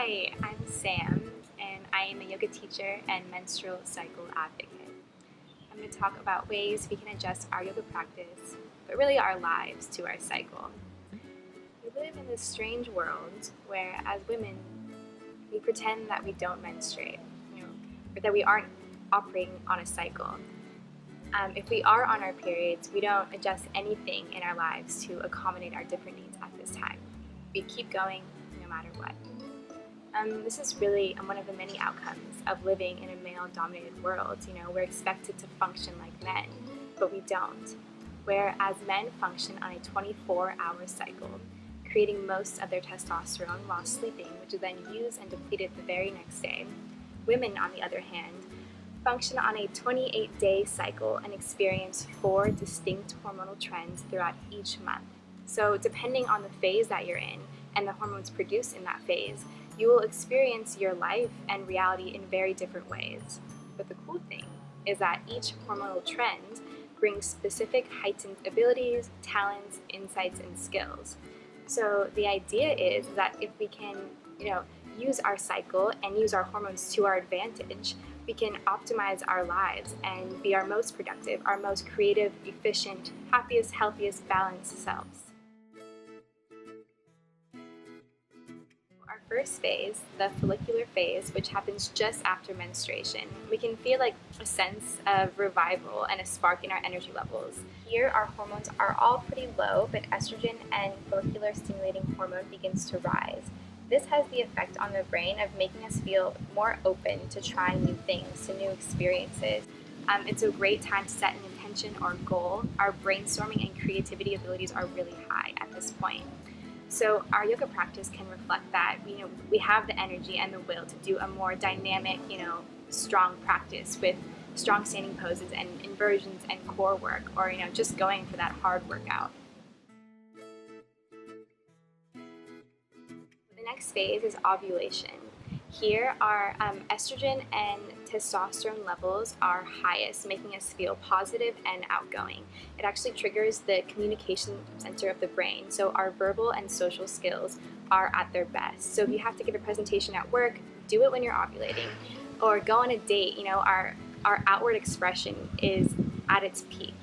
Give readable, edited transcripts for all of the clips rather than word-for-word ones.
Hi, I'm Sam, and I am a yoga teacher and menstrual cycle advocate. I'm going to talk about ways we can adjust our yoga practice, but really our lives, to our cycle. We live in this strange world where, as women, we pretend that we don't menstruate, or that we aren't operating on a cycle. If we are on our periods, we don't adjust anything in our lives to accommodate our different needs at this time. We keep going no matter what. This is really one of the many outcomes of living in a male-dominated world. We're expected to function like men, but we don't. Whereas men function on a 24-hour cycle, creating most of their testosterone while sleeping, which is then used and depleted the very next day. Women, on the other hand, function on a 28-day cycle and experience 4 distinct hormonal trends throughout each month. So depending on the phase that you're in and the hormones produced in that phase, you will experience your life and reality in very different ways. But the cool thing is that each hormonal trend brings specific heightened abilities, talents, insights, and skills. So the idea is that if we can, use our cycle and use our hormones to our advantage, we can optimize our lives and be our most productive, our most creative, efficient, happiest, healthiest, balanced selves. Our first phase, the follicular phase, which happens just after menstruation, we can feel like a sense of revival and a spark in our energy levels. Here, our hormones are all pretty low, but estrogen and follicular stimulating hormone begins to rise. This has the effect on the brain of making us feel more open to trying new things, to new experiences. It's a great time to set an intention or goal. Our brainstorming and creativity abilities are really high at this point. So our yoga practice can reflect that. We have the energy and the will to do a more dynamic, strong practice with strong standing poses and inversions and core work, or just going for that hard workout. The next phase is ovulation. Here, our estrogen and testosterone levels are highest, making us feel positive and outgoing. It actually triggers the communication center of the brain, so our verbal and social skills are at their best. So if you have to give a presentation at work, do it when you're ovulating, or go on a date. Our outward expression is at its peak.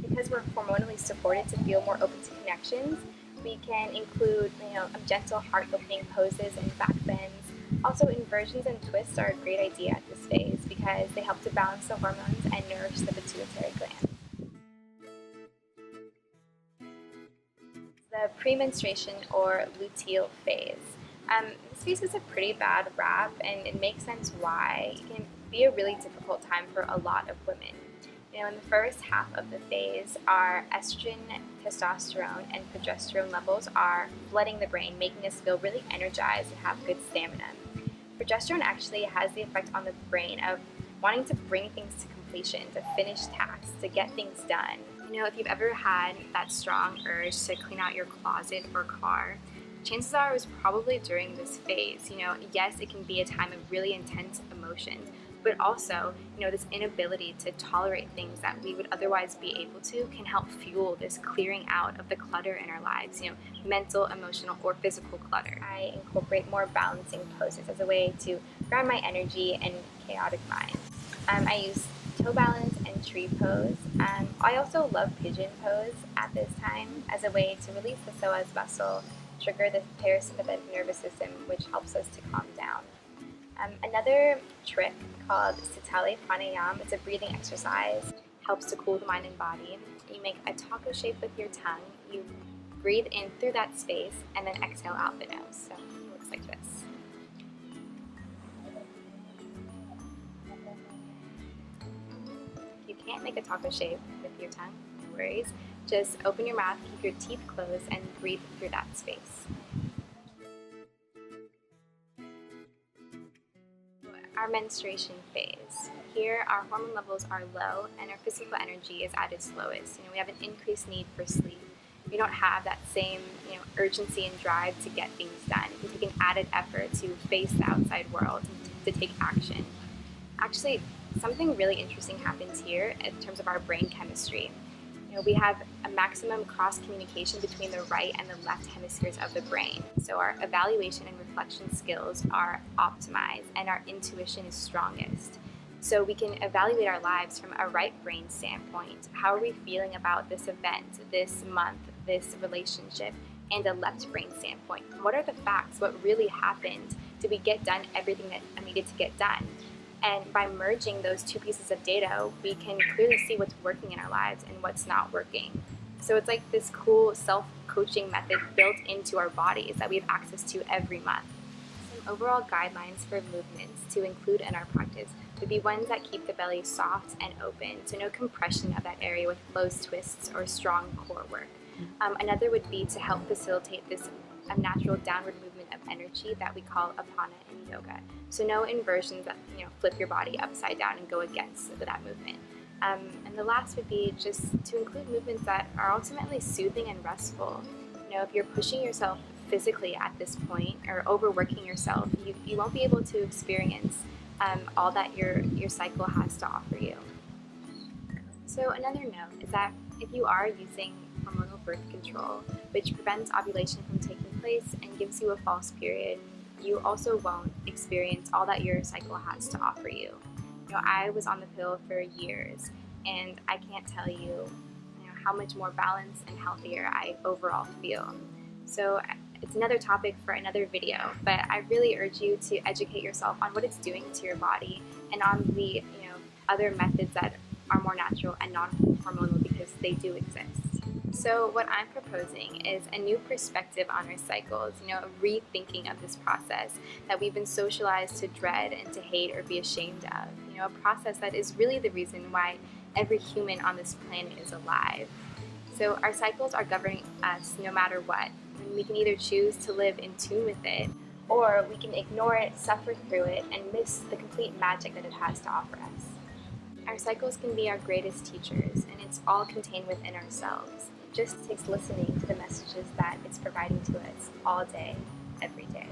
Because we're hormonally supported to feel more open to connections, we can include gentle heart-opening poses and back bends. Also, inversions and twists are a great idea at this phase because they help to balance the hormones and nourish the pituitary gland. The premenstruation or luteal phase. This phase is a pretty bad rap, and it makes sense why. It can be a really difficult time for a lot of women. In the first half of the phase, our estrogen, testosterone, and progesterone levels are flooding the brain, making us feel really energized and have good stamina. Progesterone actually has the effect on the brain of wanting to bring things to completion, to finish tasks, to get things done. If you've ever had that strong urge to clean out your closet or car, chances are it was probably during this phase. Yes, it can be a time of really intense emotions, but also, this inability to tolerate things that we would otherwise be able to can help fuel this clearing out of the clutter in our lives, mental, emotional, or physical clutter. I incorporate more balancing poses as a way to ground my energy and chaotic mind. I use toe balance and tree pose. I also love pigeon pose at this time as a way to release the psoas muscle, trigger the parasympathetic nervous system, which helps us to calm down. Another trick called Sitali Pranayama, it's a breathing exercise, helps to cool the mind and body. You make a taco shape with your tongue, you breathe in through that space, and then exhale out the nose. So it looks like this. If you can't make a taco shape with your tongue, no worries. Just open your mouth, keep your teeth closed, and breathe through that space. Our menstruation phase. Here, our hormone levels are low and our physical energy is at its lowest. We have an increased need for sleep. We don't have that same urgency and drive to get things done. It can take an added effort to face the outside world and to take action. Actually, something really interesting happens here in terms of our brain chemistry. We have a maximum cross communication between the right and the left hemispheres of the brain. So our evaluation and reflection skills are optimized and our intuition is strongest. So we can evaluate our lives from a right brain standpoint. How are we feeling about this event, this month, this relationship, and a left brain standpoint? What are the facts? What really happened? Did we get done everything that needed to get done? And by merging those two pieces of data, we can clearly see what's working in our lives and what's not working. So it's like this cool self-coaching method built into our bodies that we have access to every month. Some overall guidelines for movements to include in our practice would be ones that keep the belly soft and open, so no compression of that area with closed twists or strong core work. Another would be to help facilitate this natural downward movement of energy that we call apana in yoga. So no inversions that flip your body upside down and go against that movement. And the last would be just to include movements that are ultimately soothing and restful. If you're pushing yourself physically at this point or overworking yourself, you won't be able to experience all that your cycle has to offer you. So another note is that if you are using hormonal birth control, which prevents ovulation from taking place and gives you a false period, you also won't experience all that your cycle has to offer you. I was on the pill for years, and I can't tell you, how much more balanced and healthier I overall feel. So it's another topic for another video, but I really urge you to educate yourself on what it's doing to your body and on the other methods that are more natural and non-hormonal, because they do exist. So what I'm proposing is a new perspective on our cycles, a rethinking of this process that we've been socialized to dread and to hate or be ashamed of, a process that is really the reason why every human on this planet is alive. So our cycles are governing us no matter what. And we can either choose to live in tune with it, or we can ignore it, suffer through it, and miss the complete magic that it has to offer us. Our cycles can be our greatest teachers, and it's all contained within ourselves. It just takes listening to the messages that it's providing to us all day, every day.